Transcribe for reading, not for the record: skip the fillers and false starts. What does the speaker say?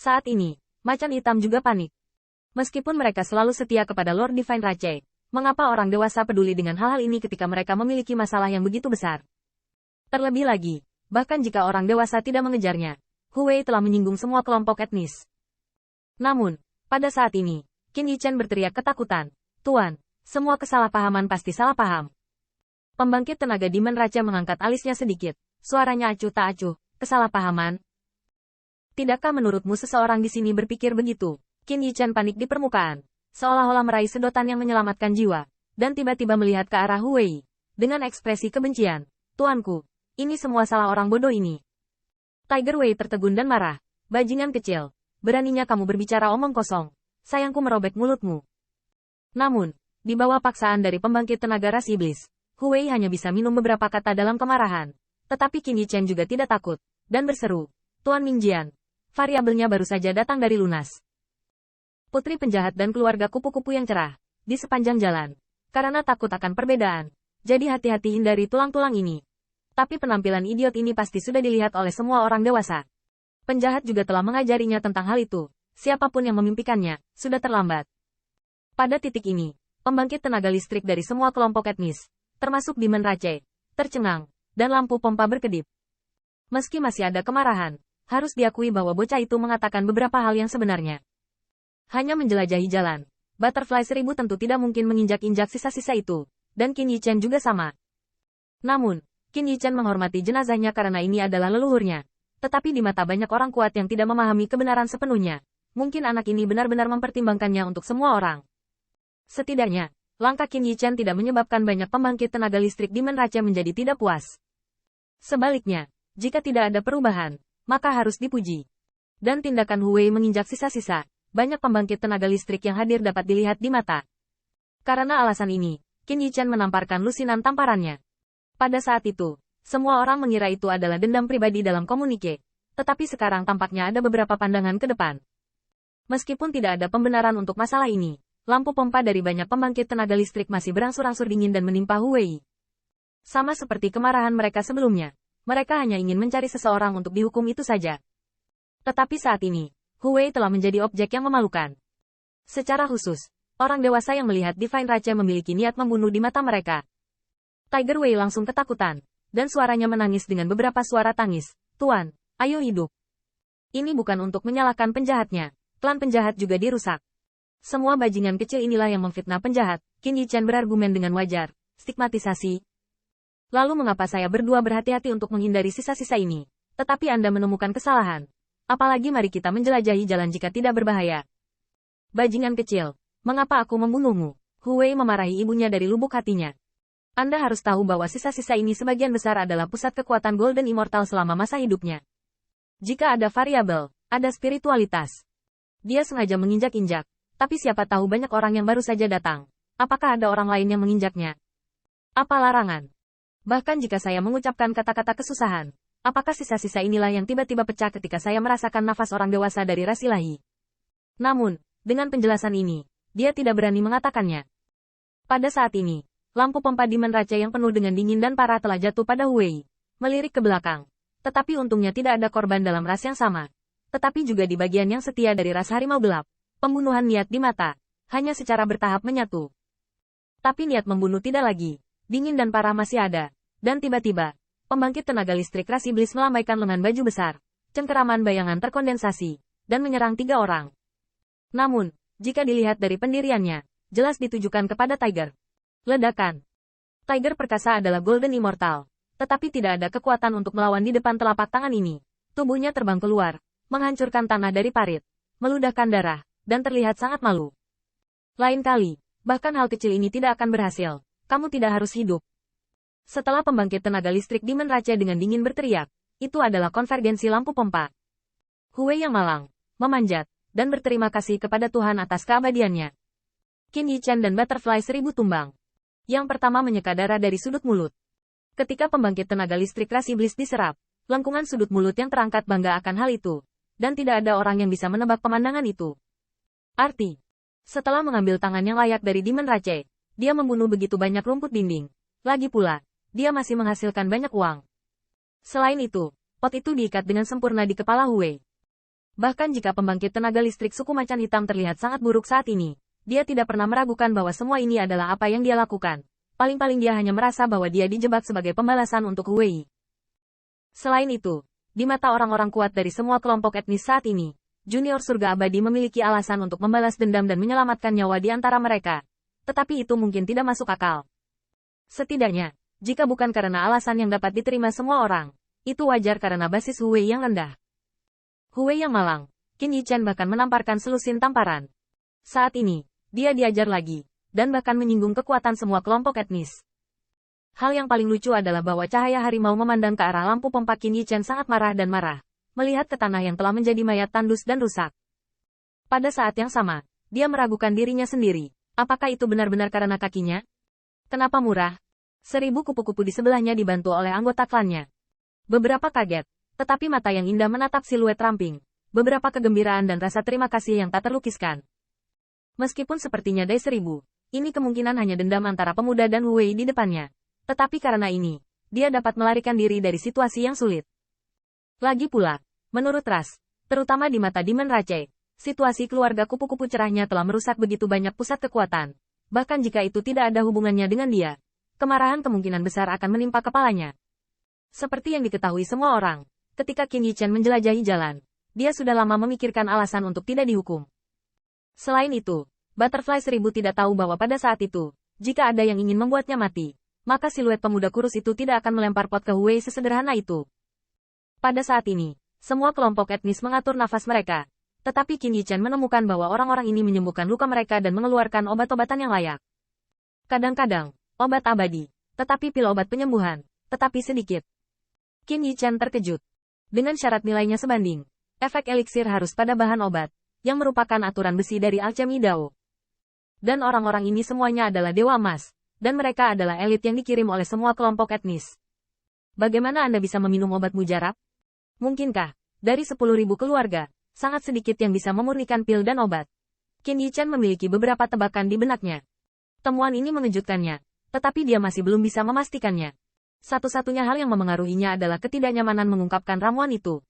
Saat ini, macan hitam juga panik. Meskipun mereka selalu setia kepada Lord Divine Rache, mengapa orang dewasa peduli dengan hal-hal ini ketika mereka memiliki masalah yang begitu besar? Terlebih lagi, bahkan jika orang dewasa tidak mengejarnya, Hu Wei telah menyinggung semua kelompok etnis. Namun, pada saat ini, Qin Yichen berteriak ketakutan. Tuan, semua kesalahpahaman pasti salah paham. Pembangkit tenaga Demon Raja mengangkat alisnya sedikit. Suaranya acuh tak acuh. Kesalahpahaman? Tidakkah menurutmu seseorang di sini berpikir begitu? Qin Yichen panik di permukaan, seolah-olah meraih sedotan yang menyelamatkan jiwa, dan tiba-tiba melihat ke arah Hu Wei. Dengan ekspresi kebencian. Tuanku, ini semua salah orang bodoh ini. Tiger Wei tertegun dan marah. Bajingan kecil, beraninya kamu berbicara omong kosong. Sayangku merobek mulutmu. Namun, di bawah paksaan dari pembangkit tenaga ras iblis, Hu Wei hanya bisa minum beberapa kata dalam kemarahan. Tetapi Qin Yichen juga tidak takut, dan berseru, Tuan Mingjian, variabelnya baru saja datang dari lunas. Putri penjahat dan keluarga kupu-kupu yang cerah, di sepanjang jalan. Karena takut akan perbedaan, jadi hati-hati hindari tulang-tulang ini. Tapi penampilan idiot ini pasti sudah dilihat oleh semua orang dewasa. Penjahat juga telah mengajarinya tentang hal itu. Siapapun yang memimpikannya, sudah terlambat. Pada titik ini, pembangkit tenaga listrik dari semua kelompok etnis, termasuk Demon Rache, tercengang, dan lampu pompa berkedip. Meski masih ada kemarahan, harus diakui bahwa bocah itu mengatakan beberapa hal yang sebenarnya. Hanya menjelajahi jalan, Butterfly 1000 tentu tidak mungkin menginjak-injak sisa-sisa itu, dan Qin Yichen juga sama. Namun, Qin Yichen menghormati jenazahnya karena ini adalah leluhurnya. Tetapi di mata banyak orang kuat yang tidak memahami kebenaran sepenuhnya, mungkin anak ini benar-benar mempertimbangkannya untuk semua orang. Setidaknya, langkah Qin Yichen tidak menyebabkan banyak pembangkit tenaga listrik Demon Rache menjadi tidak puas. Sebaliknya, jika tidak ada perubahan, maka harus dipuji. Dan tindakan Hu Wei menginjak sisa-sisa, banyak pembangkit tenaga listrik yang hadir dapat dilihat di mata. Karena alasan ini, Qin Yichen menamparkan lusinan tamparannya. Pada saat itu, semua orang mengira itu adalah dendam pribadi dalam komunike. Tetapi sekarang tampaknya ada beberapa pandangan ke depan. Meskipun tidak ada pembenaran untuk masalah ini, lampu pompa dari banyak pembangkit tenaga listrik masih berangsur-angsur dingin dan menimpa Hu Wei. Sama seperti kemarahan mereka sebelumnya, mereka hanya ingin mencari seseorang untuk dihukum itu saja. Tetapi saat ini, Hu Wei telah menjadi objek yang memalukan. Secara khusus, orang dewasa yang melihat Divine Rache memiliki niat membunuh di mata mereka. Tiger Wei langsung ketakutan, dan suaranya menangis dengan beberapa suara tangis. Tuan, ayo hidup. Ini bukan untuk menyalahkan penjahatnya, klan penjahat juga dirusak. Semua bajingan kecil inilah yang memfitnah penjahat, Qin Yichen berargumen dengan wajar. Stigmatisasi. Lalu mengapa saya berdua berhati-hati untuk menghindari sisa-sisa ini? Tetapi Anda menemukan kesalahan. Apalagi mari kita menjelajahi jalan jika tidak berbahaya. Bajingan kecil, mengapa aku membunuhmu? Hu Wei memarahi ibunya dari lubuk hatinya. Anda harus tahu bahwa sisa-sisa ini sebagian besar adalah pusat kekuatan Golden Immortal selama masa hidupnya. Jika ada variabel, ada spiritualitas. Dia sengaja menginjak-injak, tapi siapa tahu banyak orang yang baru saja datang. Apakah ada orang lain yang menginjaknya? Apa larangan? Bahkan jika saya mengucapkan kata-kata kesusahan, apakah sisa-sisa inilah yang tiba-tiba pecah ketika saya merasakan nafas orang dewasa dari ras ilahi? Namun, dengan penjelasan ini, dia tidak berani mengatakannya. Pada saat ini, lampu pompa Demon Rache yang penuh dengan dingin dan parah telah jatuh pada Hu Wei, melirik ke belakang. Tetapi untungnya tidak ada korban dalam ras yang sama. Tetapi juga di bagian yang setia dari ras harimau gelap, pembunuhan niat di mata, hanya secara bertahap menyatu. Tapi niat membunuh tidak lagi, dingin dan parah masih ada. Dan tiba-tiba, pembangkit tenaga listrik ras iblis melambaikan lengan baju besar, cengkeraman bayangan terkondensasi, dan menyerang 3 orang. Namun, jika dilihat dari pendiriannya, jelas ditujukan kepada Tiger. Ledakan. Tiger perkasa adalah Golden Immortal, tetapi tidak ada kekuatan untuk melawan di depan telapak tangan ini. Tubuhnya terbang keluar, menghancurkan tanah dari parit, meludahkan darah, dan terlihat sangat malu. Lain kali, bahkan hal kecil ini tidak akan berhasil. Kamu tidak harus hidup. Setelah pembangkit tenaga listrik Demon Rache dengan dingin berteriak, itu adalah konvergensi lampu pompa. Hu Wei yang malang, memanjat, dan berterima kasih kepada Tuhan atas keabadiannya. Qin Yichen dan Butterfly 1000 tumbang. Yang pertama menyeka darah dari sudut mulut. Ketika pembangkit tenaga listrik ras iblis diserap, lengkungan sudut mulut yang terangkat bangga akan hal itu. Dan tidak ada orang yang bisa menebak pemandangan itu. Arti. Setelah mengambil tangan yang layak dari Demon Rache, dia membunuh begitu banyak rumput dinding. Lagi pula, dia masih menghasilkan banyak uang. Selain itu, pot itu diikat dengan sempurna di kepala Hu Wei. Bahkan jika pembangkit tenaga listrik suku macan hitam terlihat sangat buruk saat ini, dia tidak pernah meragukan bahwa semua ini adalah apa yang dia lakukan. Paling-paling dia hanya merasa bahwa dia dijebak sebagai pembalasan untuk Huwei. Selain itu, di mata orang-orang kuat dari semua kelompok etnis saat ini, Junior Surga Abadi memiliki alasan untuk membalas dendam dan menyelamatkan nyawa di antara mereka. Tetapi itu mungkin tidak masuk akal. Setidaknya, jika bukan karena alasan yang dapat diterima semua orang, itu wajar karena basis Huwei yang rendah. Huwei yang malang, Qin Yichen bahkan menamparkan selusin tamparan. Saat ini, dia diajar lagi, dan bahkan menyinggung kekuatan semua kelompok etnis. Hal yang paling lucu adalah bahwa cahaya harimau memandang ke arah lampu pompa Qin Yichen sangat marah dan marah, melihat ke tanah yang telah menjadi mayat tandus dan rusak. Pada saat yang sama, dia meragukan dirinya sendiri. Apakah itu benar-benar karena kakinya? Kenapa murah? 1000 kupu-kupu di sebelahnya dibantu oleh anggota klannya. Beberapa kaget, tetapi mata yang indah menatap siluet ramping. Beberapa kegembiraan dan rasa terima kasih yang tak terlukiskan. Meskipun sepertinya Dai 1000, ini kemungkinan hanya dendam antara pemuda dan Huwei di depannya. Tetapi karena ini, dia dapat melarikan diri dari situasi yang sulit. Lagi pula, menurut Ras, terutama di mata Demon Rache, situasi keluarga kupu-kupu cerahnya telah merusak begitu banyak pusat kekuatan. Bahkan jika itu tidak ada hubungannya dengan dia, kemarahan kemungkinan besar akan menimpa kepalanya. Seperti yang diketahui semua orang, ketika Qin Yichen menjelajahi jalan, dia sudah lama memikirkan alasan untuk tidak dihukum. Selain itu, Butterfly 1000 tidak tahu bahwa pada saat itu, jika ada yang ingin membuatnya mati, maka siluet pemuda kurus itu tidak akan melempar pot ke Huwei sesederhana itu. Pada saat ini, semua kelompok etnis mengatur nafas mereka, tetapi Qin Yichen menemukan bahwa orang-orang ini menyembuhkan luka mereka dan mengeluarkan obat-obatan yang layak. Kadang-kadang, obat abadi, tetapi pil obat penyembuhan, tetapi sedikit. Qin Yichen terkejut. Dengan syarat nilainya sebanding, efek eliksir harus pada bahan obat, yang merupakan aturan besi dari alchemy Dao. Dan orang-orang ini semuanya adalah dewa emas, dan mereka adalah elit yang dikirim oleh semua kelompok etnis. Bagaimana Anda bisa meminum obat mujarab? Mungkinkah, dari 10.000 keluarga, sangat sedikit yang bisa memurnikan pil dan obat? Qin Yichen memiliki beberapa tebakan di benaknya. Temuan ini mengejutkannya, tetapi dia masih belum bisa memastikannya. Satu-satunya hal yang memengaruhinya adalah ketidaknyamanan mengungkapkan ramuan itu.